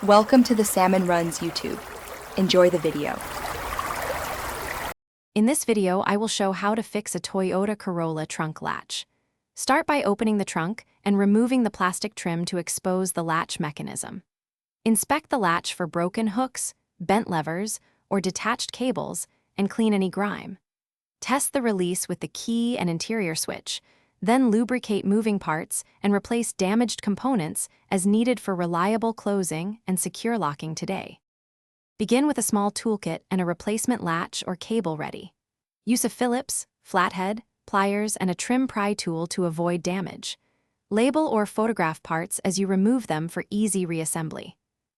Welcome to the Salmon Runs YouTube. Enjoy the video. In this video, I will show how to fix a Toyota Corolla trunk latch. Start by opening the trunk and removing the plastic trim to expose the latch mechanism. Inspect the latch for broken hooks, bent levers, or detached cables, and clean any grime. Test the release with the key and interior switch, then lubricate moving parts and replace damaged components as needed for reliable closing and secure locking today. Begin with a small toolkit and a replacement latch or cable ready. Use a Phillips, flathead, pliers, and a trim pry tool to avoid damage. Label or photograph parts as you remove them for easy reassembly.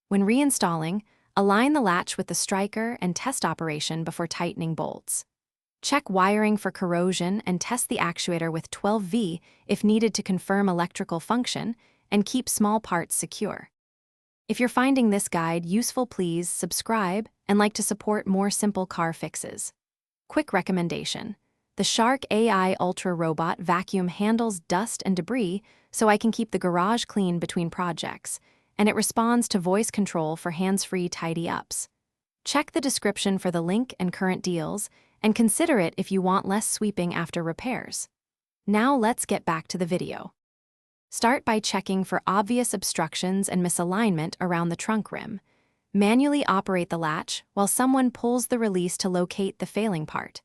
When reinstalling, align the latch with the striker and test operation before tightening bolts. Check wiring for corrosion and test the actuator with 12V if needed to confirm electrical function and keep small parts secure. If you're finding this guide useful, please subscribe and like to support more simple car fixes. Quick recommendation: the Shark AI Ultra Robot vacuum handles dust and debris so I can keep the garage clean between projects, and it responds to voice control for hands-free tidy-ups. Check the description for the link and current deals, and consider it if you want less sweeping after repairs. Now let's get back to the video. Start by checking for obvious obstructions and misalignment around the trunk rim. Manually operate the latch while someone pulls the release to locate the failing part.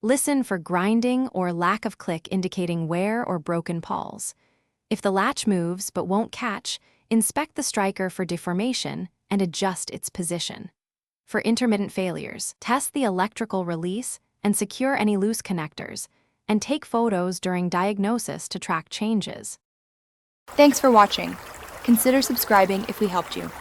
Listen for grinding or lack of click indicating wear or broken pawls. If the latch moves but won't catch, inspect the striker for deformation and adjust its position. For intermittent failures, test the electrical release and secure any loose connectors, and take photos during diagnosis to track changes. Thanks for watching. Consider subscribing if we helped you.